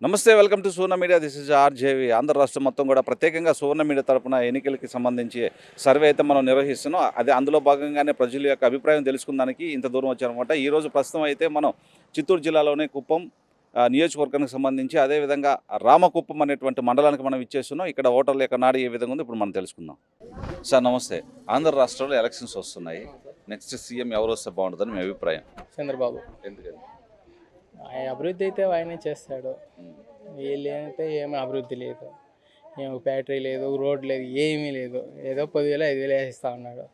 నమస్తే, welcome to Suvarna media. This is RJV. Andhra రాష్ట్రం మొత్తం కూడా ప్రత్యేకంగా సువర్ణ మీడియా తరపున ఎన్నికలకి సంబంధించి సర్వే అయితే మనం నిర్వహిస్తున్నాం. అదే అందులో భాగంగానే ప్రజల యొక్క అభిప్రాయం తెలుసుకుందానికి ఇంత దూరం వచ్చారనమాట. ఈరోజు ప్రస్తుతం అయితే మనం చిత్తూరు జిల్లాలోని కుప్పం నియోజకవర్గానికి సంబంధించి అదేవిధంగా రామకుప్పం అనేటువంటి మండలానికి మనం ఇచ్చేస్తున్నాం. ఇక్కడ ఓటర్ల యొక్క నాడు ఏ విధంగా ఉంది ఇప్పుడు మనం తెలుసుకుందాం. సార్ నమస్తే. ఆంధ్ర రాష్ట్రంలో ఎలక్షన్స్ వస్తున్నాయి. నెక్స్ట్ సీఎం ఎవరు వస్తే బాగుంటుందని మీ అభిప్రాయం? చంద్రబాబు. ఎందుకని? ఆయన అభివృద్ధి అయితే ఆయనే చేస్తాడు. వీళ్ళు అయితే ఏమీ అభివృద్ధి లేదు, ఏమో ఫ్యాక్టరీ లేదు, రోడ్ లేదు, ఏమీ లేదు. ఏదో 10,000 5,000 వేసిస్తా ఉన్నాడు.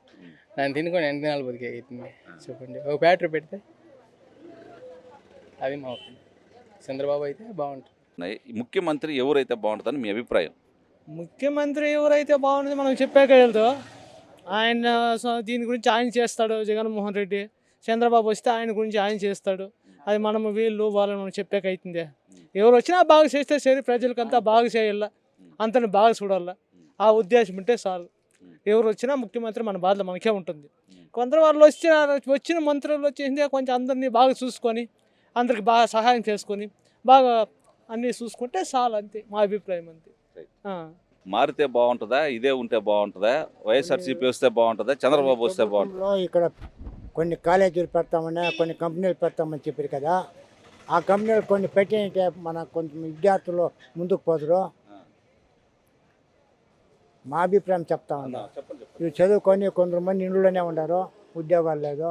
దాన్ని తినుకొని ఎంత దినాలు బతికేస్తుంది చెప్పండి. ఒక ఫ్యాక్టరీ పెడితే అది మా ఒపీనియన్. చంద్రబాబు అయితే బాగుంటుంది. ముఖ్యమంత్రి ఎవరైతే బాగుంటుందని మీ అభిప్రాయం? ముఖ్యమంత్రి ఎవరైతే బాగుంటుంది మనం చెప్పాక వెళ్తాం. ఆయన దీని గురించి ఆయన చేస్తాడు. జగన్మోహన్ రెడ్డి, చంద్రబాబు వస్తే ఆయన గురించి ఆయన చేస్తాడు. అది మనము వీళ్ళు వాళ్ళని మనం చెప్పాక అవుతుంది. ఎవరు వచ్చినా బాగా చేస్తే సరే, ప్రజలకంతా బాగా చేయాల, అంతని బాగా చూడాల, ఆ ఉద్దేశం ఉంటే చాలు. ఎవరు వచ్చినా ముఖ్యమంత్రి మన బాధలు మనకే ఉంటుంది. కొందరు వాళ్ళు వచ్చిన మంత్రులు వచ్చేసింది కొంచెం అందరినీ బాగా చూసుకొని, అందరికి బాగా సహాయం చేసుకొని, బాగా అన్నీ చూసుకుంటే చాలు. అంతే మా అభిప్రాయం. అంతే. మారితే బాగుంటుందా, ఇదే ఉంటే బాగుంటుందా, వైఎస్ఆర్సీపీ వస్తే బాగుంటుందా, చంద్రబాబు వస్తే బాగుంటుందా? ఇక్కడ కొన్ని కాలేజీలు పెడతామని, కొన్ని కంపెనీలు పెడతామని చెప్పారు కదా. ఆ కంపెనీలు కొన్ని పెట్టినట్టే మన కొంచెం విద్యార్థులు ముందుకు పోదురు. మా అభిప్రాయం చెప్తా ఉన్నా. ఇవి చదువుకొని కొందరు మంది ఇంట్లోనే ఉన్నారు, ఉద్యోగాలు లేదు.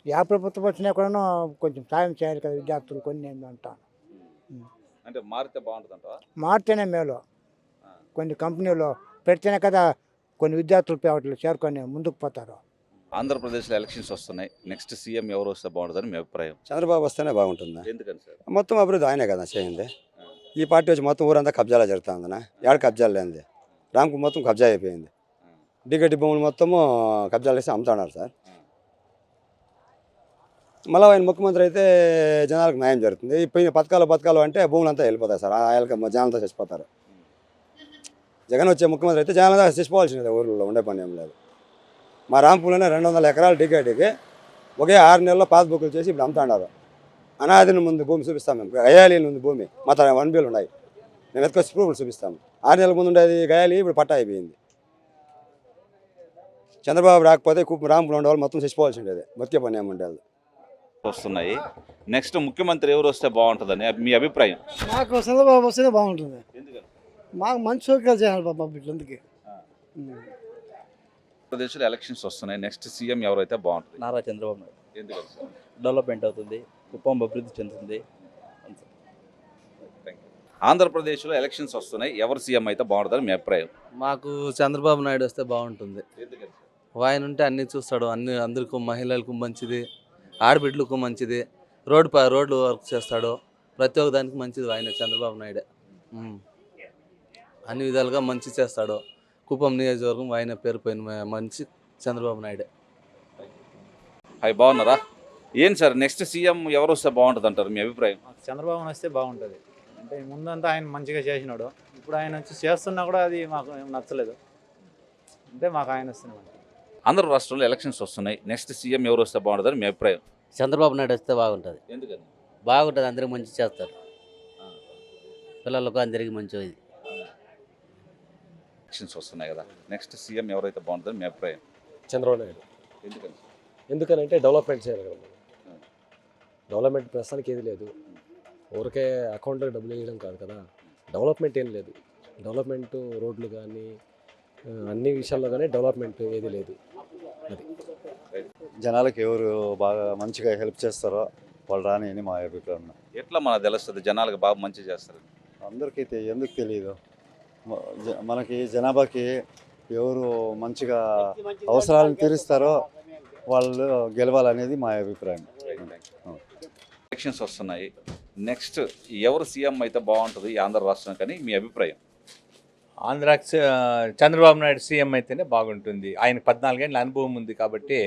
ఏ ప్రభుత్వం వచ్చినా కూడా కొంచెం సాయం చేయాలి కదా విద్యార్థులు కొన్ని అంటాను. అంటే మారితే బాగుంటుందంట. మారితేనే మేలు. కొన్ని కంపెనీలు పెడితేనే కదా కొన్ని విద్యార్థులు పేవట్లు చేరుకొని ముందుకు పోతారు. ఆంధ్రప్రదేశ్లో ఎలక్షన్స్ వస్తున్నాయి. నెక్స్ట్ సీఎం ఎవరు వస్తే బాగుంటుందని మీ అభిప్రాయం? చంద్రబాబు వస్తేనే బాగుంటుంది. ఎందుకని సార్? మొత్తం అభివృద్ధి ఆయనే కదా చేయింది. ఈ పార్టీ వచ్చి మొత్తం ఊరంతా కబ్జాలో జరుగుతుందనా. ఏడ కబ్జాలు లేనిది. రామ్కు మొత్తం కబ్జా అయిపోయింది. డిగటి భూములు మొత్తము కబ్జాలు వేసి అమ్ముతున్నారు సార్. మళ్ళీ ఆయన ముఖ్యమంత్రి అయితే జనాలకు న్యాయం జరుగుతుంది. పోయిన పథకాలు అంటే భూములంతా వెళ్ళిపోతాయి సార్. ఆయనకి జనాలతో చచ్చిపోతారు. జగన్ వచ్చే ముఖ్యమంత్రి అయితే జనాలంతా చచ్చిపోవాల్సిందే. ఊళ్ళో ఉండే పని ఏం లేదు. మా రాంపూర్లోనే 200 ఎకరాలు టికెట్కి ఒకే 6 నెలల్లో పాస్బుక్లు చేసి ఇప్పుడు అమ్ముతున్నారు. అనాదిని ముందు భూమి చూపిస్తాం మేము. గయాలి ఉంది భూమి, మా 1 బిల్ ఉన్నాయి. మేము ఎత్తుకొచ్చి ప్రూఫ్లు చూపిస్తాము. 6 నెలల ముందు ఉండేది గయాలి, ఇప్పుడు పట్టా అయిపోయింది. చంద్రబాబు రాకపోతే రాంపూర్లో ఉండే వాళ్ళు మొత్తం చచ్చిపోవాల్సి ఉండేది. బతికే పని ఏముండేది. వస్తున్నాయి. నెక్స్ట్ ముఖ్యమంత్రి ఎవరు వస్తే బాగుంటుందని మీ అభిప్రాయం? మాకు చంద్రబాబు వస్తేనే బాగుంటుంది. ఎందుకని? మాకు మంచి సౌకర్యాలు చేయాలి బాబా బిడ్డలకి. ఆంధ్రప్రదేశ్లో ఎలక్షన్స్ వస్తున్నాయి. నెక్స్ట్ సీఎం ఎవరైతే బాగుంటుంది? నారా చంద్రబాబు నాయుడు. ఎందుకని సార్? డెవలప్మెంట్ అవుతుంది, కుప్పం అభివృద్ధి చెందుతుంది. ఆంధ్రప్రదేశ్లో ఎలక్షన్స్ వస్తున్నాయి. ఎవరు సీఎం అయితే బాగుంటుందని మీ అభిప్రాయం? మాకు చంద్రబాబు నాయుడు వస్తే బాగుంటుంది. ఎందుకని? ఆయన ఉంటే అన్నీ చూస్తాడు. అందరికీ, మహిళలకు మంచిది, ఆడబిడ్డలకు మంచిది, రోడ్లు వర్క్ చేస్తాడు. ప్రతి ఒక్క దానికి మంచిది ఆయన చంద్రబాబు నాయుడే. అన్ని విధాలుగా మంచి చేస్తాడు. కుప్పం నియోజకవర్గం ఆయన పేరు పోయిన మంచి చంద్రబాబు నాయుడే. హాయ్, బాగున్నారా? ఏం సార్ నెక్స్ట్ సీఎం ఎవరు వస్తే బాగుంటుంది అంటారు మీ అభిప్రాయం? చంద్రబాబు వస్తే బాగుంటుంది. అంటే ముందంతా ఆయన మంచిగా చేసినాడు. ఇప్పుడు ఆయన వచ్చి చేస్తున్నా కూడా అది మాకు నచ్చలేదు. అంటే మాకు ఆయన వస్తేనే మంచిది. ఆంధ్ర రాష్ట్రంలో ఎలక్షన్స్ వస్తున్నాయి. నెక్స్ట్ సీఎం ఎవరు వస్తే బాగుంటుందని మీ అభిప్రాయం? చంద్రబాబు నాయుడు వస్తే బాగుంటుంది. ఎందుకని? బాగుంటుంది, అందరికి మంచి చేస్తారు, పిల్లలకు అందరికి మంచి. ఎలక్షన్స్ వస్తున్నాయి కదా, నెక్స్ట్ సీఎం ఎవరైతే బాగుంటుందని మీ అభిప్రాయం? చంద్రబాబు నాయుడు. ఎందుకని? ఎందుకనంటే డెవలప్మెంట్ చేయాలి కదా. డెవలప్మెంట్ ప్రస్తుతానికి ఏది లేదు. ఊరికే అకౌంట్లో డబ్బులు వేయడం కాదు కదా. డెవలప్మెంట్ ఏం లేదు. డెవలప్మెంట్ రోడ్లు కానీ అన్ని విషయాల్లో కానీ డెవలప్మెంట్ ఏది లేదు. అది జనాలకు ఎవరు బాగా మంచిగా హెల్ప్ చేస్తారో వాళ్ళు రాని అని మా అభిప్రాయం. ఎట్లా మనకు తెలుస్తుంది జనాలకు బాగా మంచి చేస్తారు? అందరికీ ఎందుకు తెలియదు. మనకి జనాభాకి ఎవరు మంచిగా అవసరాలను తీరుస్తారో వాళ్ళు గెలవాలనేది మా అభిప్రాయం. ఎలక్షన్స్ వస్తున్నాయి. నెక్స్ట్ ఎవరు సీఎం అయితే బాగుంటుంది ఈ ఆంధ్ర రాష్ట్రం కానీ మీ అభిప్రాయం? ఆంధ్రాకి చంద్రబాబు నాయుడు సీఎం అయితేనే బాగుంటుంది. ఆయన 14 ఏళ్ళ అనుభవం ఉంది కాబట్టి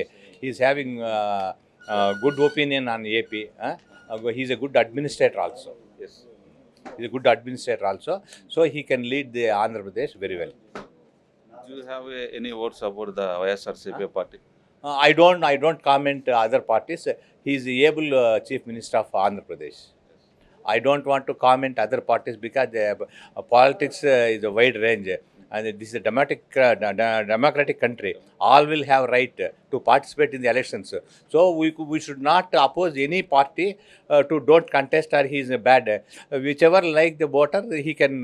is having good opinion on AP. He's a good administrator also. He's a good administrator also, so he can lead the Andhra Pradesh very well. Do you have any words about the YSRCP party? I don't comment other parties. He is the able Chief Minister of Andhra Pradesh. I don't want to comment other parties because politics is a wide range. And this is a democratic country. All will have right to participate in the elections. So we should not oppose any party to don't contest or he is bad. Whichever like the voter, he can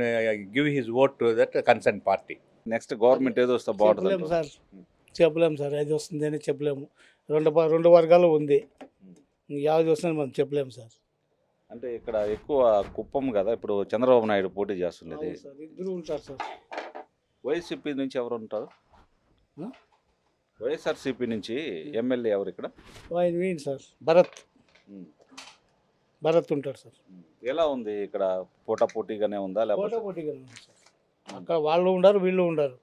give his vote to that concerned party. Next government ఏదో వస్తే బాగుంటుంది చెప్పలేము అంటారు. Sir చెప్పలేము sir ఏది వస్తుంది అని చెప్పలేము. రెండు వర్గాలు ఉంది, యావది వస్తుంది మనం చెప్పలేము సార్. అంటే ఇక్కడ ఎక్కువ కుప్పం కదా, ఇప్పుడు చంద్రబాబు నాయుడు పోటీ చేస్తున్నది. అవును సార్, ఇద్దరు ఉంటారు సార్. వైసీపీ నుంచి ఎవరు ఉంటారు? ఆ? వైఎస్ఆర్సీపీ నుంచి ఎమ్మెల్యే ఎవరు ఇక్కడ? ఆయన వీణ్ సార్, భరత్ ఉంటారు సార్. ఎలా ఉంది ఇక్కడ? పోటాపోటీగానే ఉందా లేకపోతే? పోటీగా ఉంది సార్. అక్కడ వాళ్ళు ఉండరు, వీళ్ళు ఉండరు,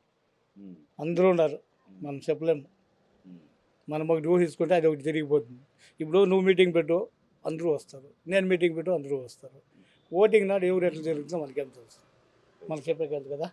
అందరూ ఉండరు. మనం చెప్పలేము. మనం ఒకటి ఊహించుకుంటే అది ఒకటి జరిగిపోతుంది. ఇప్పుడు నువ్వు మీటింగ్ పెట్టు, అందరూ వస్తారు. నేను మీటింగ్ పెట్టు, అందరూ వస్తారు. ఓటింగ్ నాడు ఎవరు ఎట్లా జరుగుతుందో మనకేం తెలుసు, మనకు చెప్పగలదు కదా.